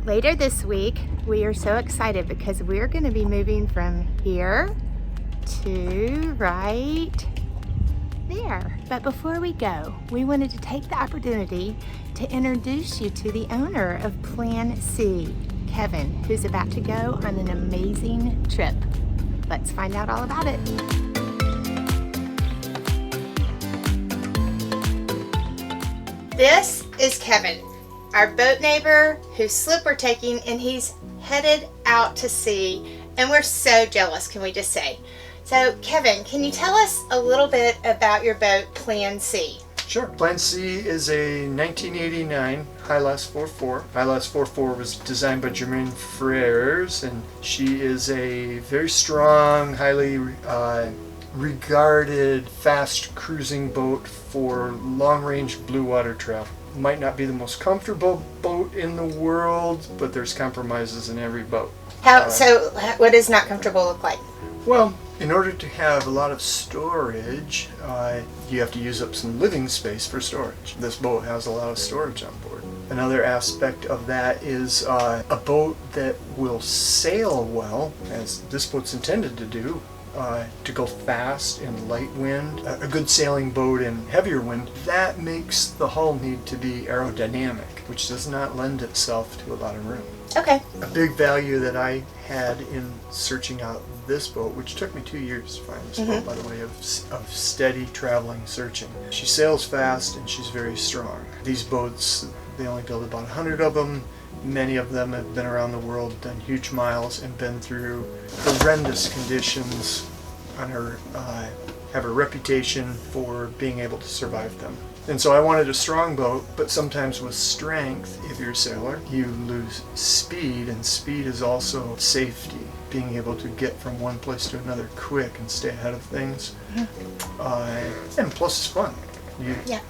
Later this week, we are so excited because we're going to be moving from here to right there. But before we go, we wanted to take the opportunity to introduce you to the owner of Plan C, Kevin, who's about to go on an amazing trip. Let's find out all about it. This is Kevin, our boat neighbor whose slip we're taking, and he's headed out to sea, and we're so jealous, can we just say. So Kevin, can you tell us a little bit about your boat, Plan C? Sure. Plan C is a 1989 Hylas 4.4. Hylas 4.4 was designed by Germaine Frères, and she is a very strong, highly regarded, fast cruising boat for long-range blue water travel. Might not be the most comfortable boat in the world, but there's compromises in every boat. So what does not comfortable look like? Well, in order to have a lot of storage, you have to use up some living space for storage. This boat has a lot of storage on board. Another aspect of that is a boat that will sail well, as this boat's intended to do, to go fast in light wind. A good sailing boat in heavier wind, that makes the hull need to be aerodynamic, which does not lend itself to a lot of room. Okay. A big value that I had in searching out this boat, which took me 2 years to find this boat, by the way, of steady traveling searching. She sails fast and she's very strong. These boats, they only build about 100 of them. Many of them have been around the world, done huge miles, and been through horrendous conditions on her, have a reputation for being able to survive them. And so I wanted a strong boat, but sometimes with strength, if you're a sailor, you lose speed, and speed is also safety. Being able to get from one place to another quick and stay ahead of things. And plus it's fun.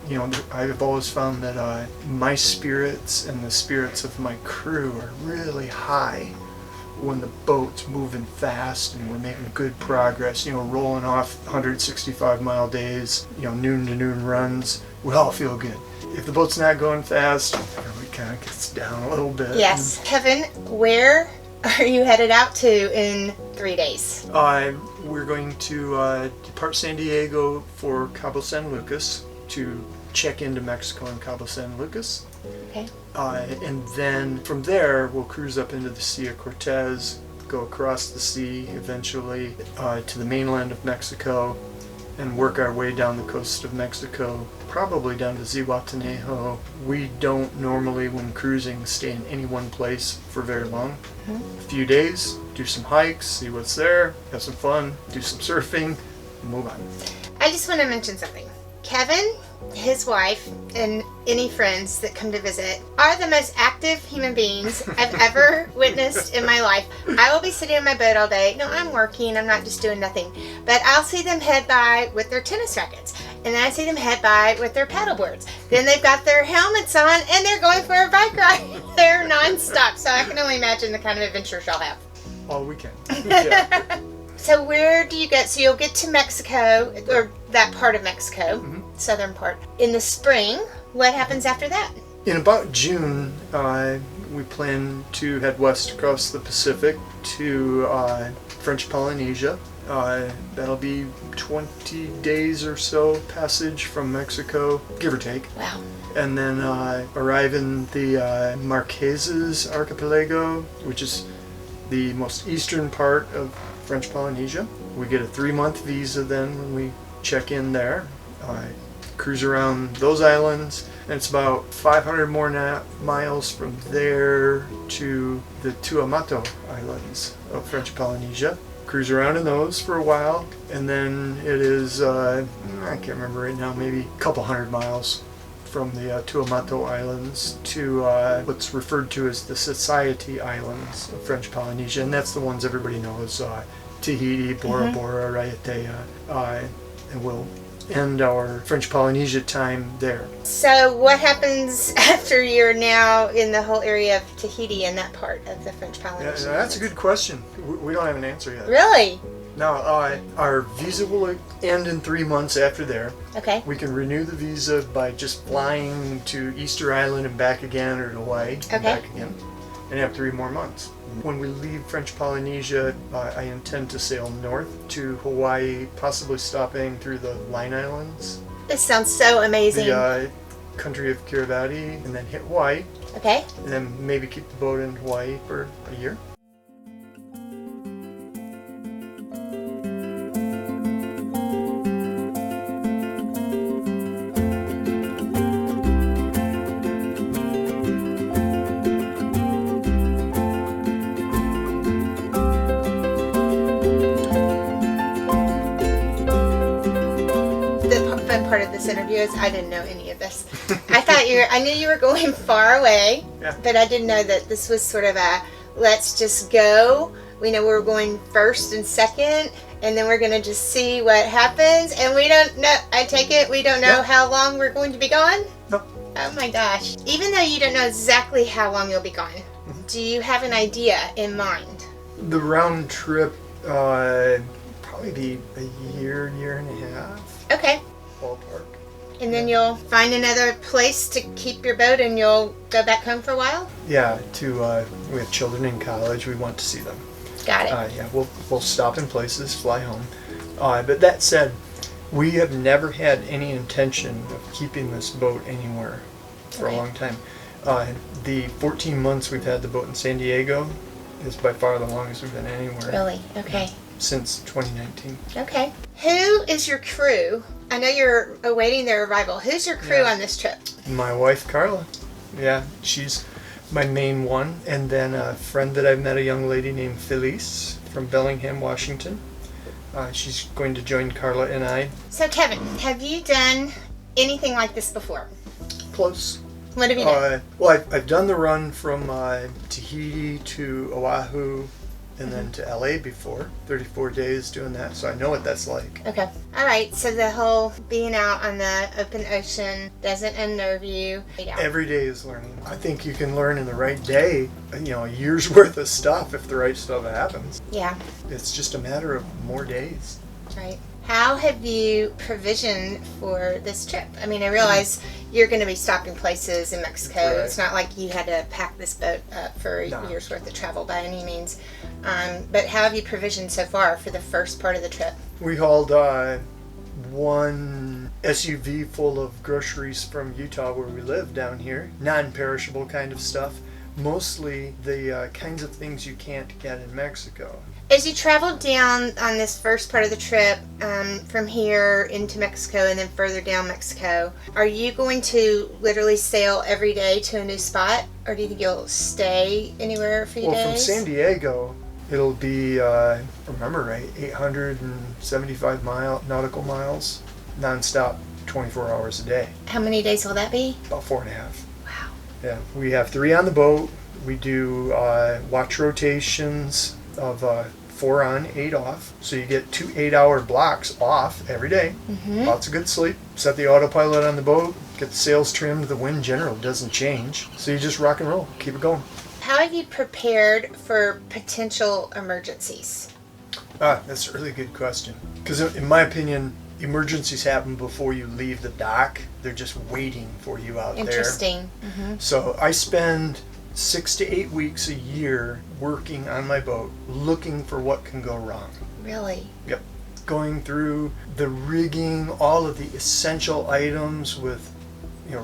You know, I've always found that my spirits and the spirits of my crew are really high when the boat's moving fast and we're making good progress, you know, rolling off 165 mile days, you know, noon to noon runs. We all feel good. If the boat's not going fast, it kind of gets down a little bit. Yes. Kevin, where are you headed out to in 3 days? We're going to depart San Diego for Cabo San Lucas to check into Mexico and Cabo San Lucas. Okay. And then from there, we'll cruise up into the Sea of Cortez, go across the sea eventually to the mainland of Mexico, and work our way down the coast of Mexico, probably down to Zihuatanejo. We don't normally, when cruising, stay in any one place for very long. A few days, do some hikes, see what's there, have some fun, do some surfing, and move on. I just want to mention something. Kevin, his wife, and any friends that come to visit are the most active human beings I've ever witnessed in my life. I will be sitting on my boat all day. No, I'm working. I'm not just doing nothing. But I'll see them head by with their tennis rackets. And then I see them head by with their paddleboards. Then they've got their helmets on and they're going for a bike ride. They're nonstop. So I can only imagine the kind of adventures y'all have. All weekend. Yeah. So where do you get? So you'll get to Mexico, or that part of Mexico, southern part. In the spring, what happens after that? In about June, we plan to head west across the Pacific to French Polynesia. That'll be 20 days or so passage from Mexico, give or take. Wow. And then arrive in the Marquesas Archipelago, which is the most eastern part of French Polynesia. We get a 3-month visa then when we check in there. Cruise around those islands, and it's about 500 more miles from there to the Tuamato Islands of French Polynesia. Cruise around in those for a while, and then it is, I can't remember right now, maybe a couple 100 miles from the Tuamato Islands to what's referred to as the Society Islands of French Polynesia, and that's the ones everybody knows, Tahiti, Bora Bora, Raiatea, and we'll end our French Polynesia time there. So what happens after you're now in the whole area of Tahiti and that part of the French Polynesia? Yeah, that's a good question. We don't have an answer yet. Really? Now, our visa will end in 3 months after there. Okay. We can renew the visa by just flying to Easter Island and back again, or to Hawaii and back again. and have 3 more months. When we leave French Polynesia, I intend to sail north to Hawaii, possibly stopping through the Line Islands. This sounds so amazing. The country of Kiribati, and then hit Hawaii. Okay. And then maybe keep the boat in Hawaii for a year. Part of this interview is I didn't know any of this. I knew you were going far away, yeah. But I didn't know that this was sort of a let's just go. We know we're going first and second, and then we're going to just see what happens. And we don't know, I take it, we don't know how long we're going to be gone? No. Oh my gosh. Even though you don't know exactly how long you'll be gone, do you have an idea in mind? The round trip, probably be a year and a half. Okay. Ballpark. And then you'll find another place to keep your boat and you'll go back home for a while? Yeah, we have children in college. We want to see them. Got it. Yeah, we'll stop in places, fly home. But that said, we have never had any intention of keeping this boat anywhere for a long time. The 14 months we've had the boat in San Diego is by far the longest we've been anywhere. Really? Okay. Since 2019. Okay. Who is your crew? I know you're awaiting their arrival. Who's your crew on this trip? My wife, Carla. Yeah, she's my main one. And then a friend that I've met, a young lady named Hylas from Bellingham, Washington. She's going to join Carla and I. So, Kevin, have you done anything like this before? Close. What have you done? Well, I've done the run from Tahiti to Oahu and then to LA before. 34 days doing that, so I know what that's like. Okay. All right, so the whole being out on the open ocean doesn't unnerve you? Every day is learning. I think you can learn in the right day, a year's worth of stuff if the right stuff happens. Yeah. It's just a matter of more days. Right. How have you provisioned for this trip? I mean, I realize you're going to be stopping places in Mexico. Right. It's not like you had to pack this boat up for a year's worth of travel by any means. But how have you provisioned so far for the first part of the trip? We hauled one SUV full of groceries from Utah where we live down here. Non-perishable kind of stuff. Mostly the kinds of things you can't get in Mexico. As you travel down on this first part of the trip, from here into Mexico and then further down Mexico, are you going to literally sail every day to a new spot? Or do you think you'll stay anywhere a few days? Well, from San Diego, it'll be, remember right, 875 nautical miles, nonstop, 24 hours a day. How many days will that be? About 4.5. Wow. Yeah, we have 3 on the boat. We do watch rotations of 4 on, 8 off. So you get 2 8-hour blocks off every day. Mm-hmm. Lots of good sleep. Set the autopilot on the boat. Get the sails trimmed. The wind general doesn't change. So you just rock and roll. Keep it going. How have you prepared for potential emergencies? That's a really good question. Because in my opinion, emergencies happen before you leave the dock. They're just waiting for you out there. Interesting. Mm-hmm. So I spend 6 to 8 weeks a year working on my boat, looking for what can go wrong. Really? Yep. Going through the rigging, all of the essential items with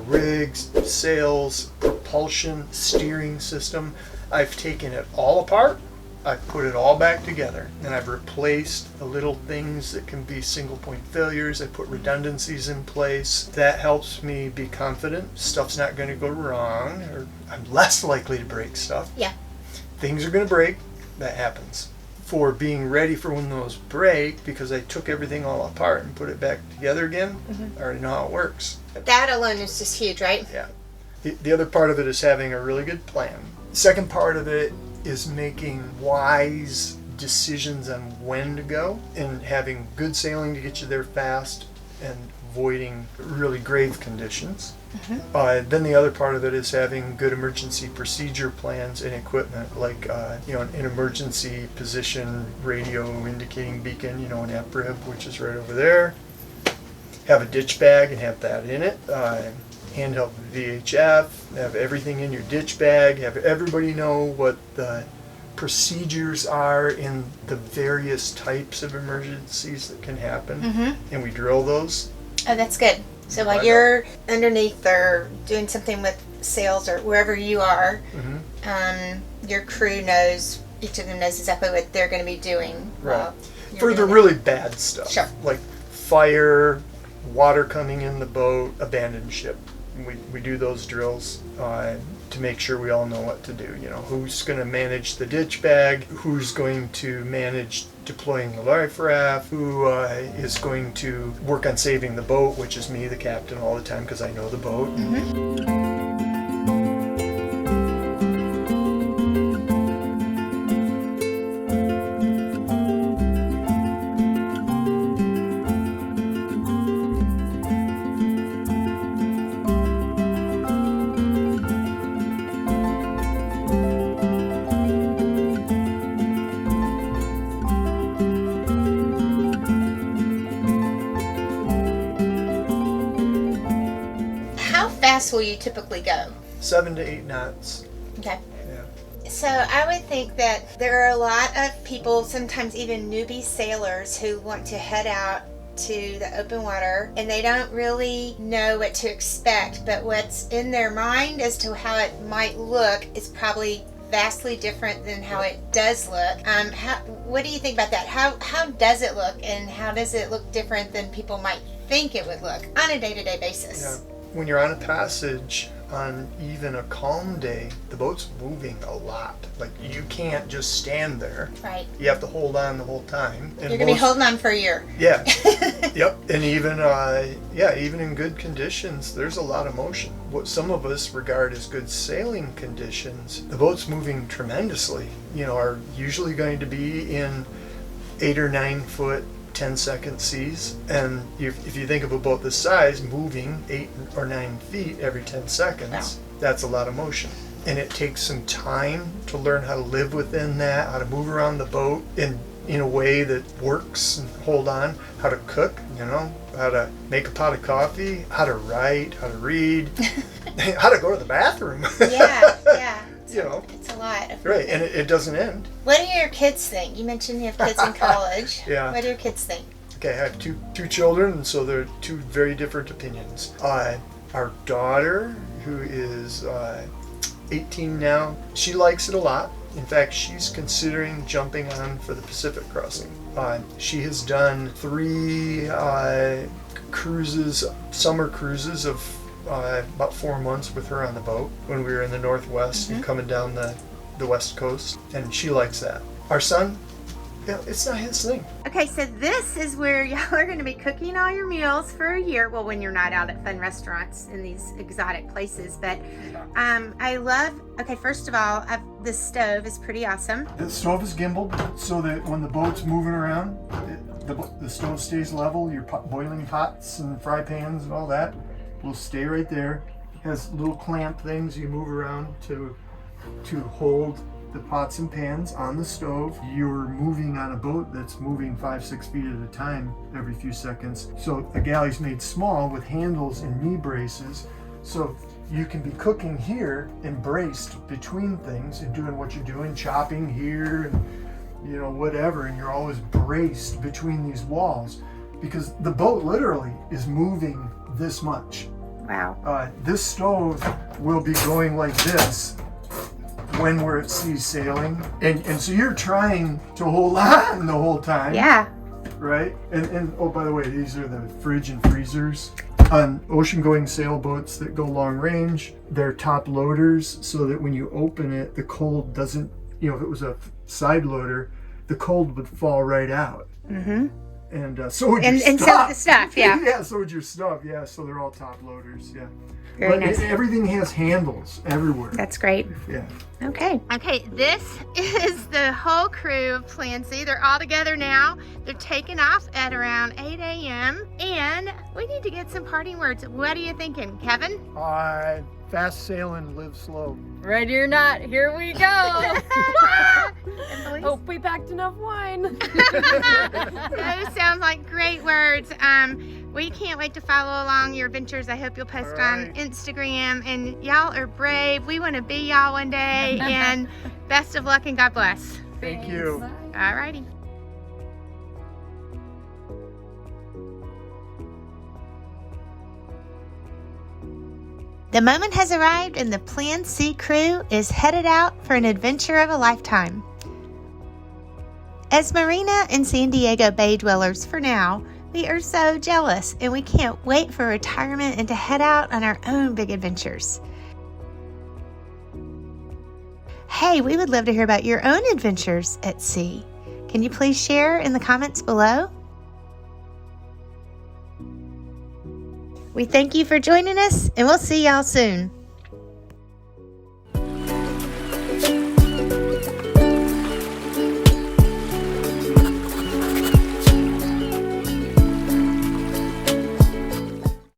rigs, sails, propulsion, steering system. I've taken it all apart. I've put it all back together, and I've replaced the little things that can be single point failures. I put redundancies in place. That helps me be confident stuff's not going to go wrong, or I'm less likely to break stuff. Yeah. Things are going to break. That happens. For being ready for when those break, because I took everything all apart and put it back together again, I already know how it works. That alone is just huge, right? Yeah. The other part of it is having a really good plan. The second part of it is making wise decisions on when to go and having good sailing to get you there fast and avoiding really grave conditions. Mm-hmm. Then the other part of it is having good emergency procedure plans and equipment, like an emergency position radio indicating beacon, an APRIB, which is right over there. Have a ditch bag and have that in it. handheld VHF, have everything in your ditch bag, have everybody know what the procedures are in the various types of emergencies that can happen, and we drill those. Oh, that's good. So while you're underneath or doing something with sails or wherever you are, your crew knows, each of them knows exactly what they're going to be doing. Right. For the really bad stuff. Sure. Like fire, water coming in the boat, abandoned ship. We do those drills to make sure we all know what to do. You know, who's going to manage the ditch bag, who's going to manage deploying the life raft, who is going to work on saving the boat, which is me, the captain, all the time because I know the boat. How fast will you typically go? 7 to 8 knots. Okay. Yeah. So I would think that there are a lot of people, sometimes even newbie sailors, who want to head out to the open water and they don't really know what to expect, but what's in their mind as to how it might look is probably vastly different than how it does look. What do you think about that? How does it look, and how does it look different than people might think it would look on a day-to-day basis? Yeah. When you're on a passage on even a calm day, the boat's moving a lot. Like, you can't just stand there. Right. You have to hold on the whole time. And You're going to be holding on for a year. Yeah. Yep. And even even in good conditions, there's a lot of motion. What some of us regard as good sailing conditions, the boat's moving tremendously. You know, are usually going to be in 8 or 9 foot 10-second seas, and if you think of a boat this size moving 8 or 9 feet every 10 seconds, that's a lot of motion. And it takes some time to learn how to live within that, how to move around the boat in a way that works and hold on, how to cook, you know, how to make a pot of coffee, how to write, how to read, how to go to the bathroom. Yeah. You know, it's a lot. Right, and it doesn't end. What do your kids think? You mentioned you have kids in college. Yeah. What do your kids think? Okay, I have two children, and so they're two very different opinions. Our daughter, who is 18 now, she likes it a lot. In fact, she's considering jumping on for the Pacific crossing. She has done 3 cruises, summer cruises of about 4 months with her on the boat when we were in the Northwest and coming down the West Coast, and she likes that. Our son, it's not his thing. Okay, so this is where y'all are going to be cooking all your meals for a year. Well, when you're not out at fun restaurants in these exotic places. But I love, first of all, the stove is pretty awesome. The stove is gimbaled so that when the boat's moving around, the stove stays level. Your boiling pots and fry pans and all that will stay right there. It has little clamp things you move around to hold the pots and pans on the stove. You're moving on a boat that's moving 5-6 feet at a time every few seconds. So a galley's made small with handles and knee braces, so you can be cooking here and braced between things and doing what you're doing, chopping here and whatever, and you're always braced between these walls because the boat literally is moving this much. Wow. This stove will be going like this when we're at sea sailing, and so you're trying to hold on the whole time. Yeah. Right? And oh, by the way, these are the fridge and freezers. On ocean-going sailboats that go long range, they're top loaders so that when you open it, the cold doesn't, if it was a side loader, the cold would fall right out. Mm-hmm. And so would your stuff. And so the stuff, yeah. Yeah, so would your stuff, yeah. So they're all top loaders, yeah. Very nice. Everything has handles everywhere. That's great. Yeah. Okay, this is the whole crew of Plan C. They're all together now. They're taking off at around 8 a.m. And we need to get some parting words. What are you thinking, Kevin? Fast sailing, live slow. Ready or not, here we go. Hope we packed enough wine. Those sound like great words. We can't wait to follow along your adventures. I hope you'll post on right. Instagram. And y'all are brave. We want to be y'all one day. And best of luck and God bless. Thank you. All righty. The moment has arrived and the Plan C crew is headed out for an adventure of a lifetime. As Marina and San Diego Bay dwellers for now, we are so jealous and we can't wait for retirement and to head out on our own big adventures. Hey, we would love to hear about your own adventures at sea. Can you please share in the comments below? We thank you for joining us, and we'll see y'all soon.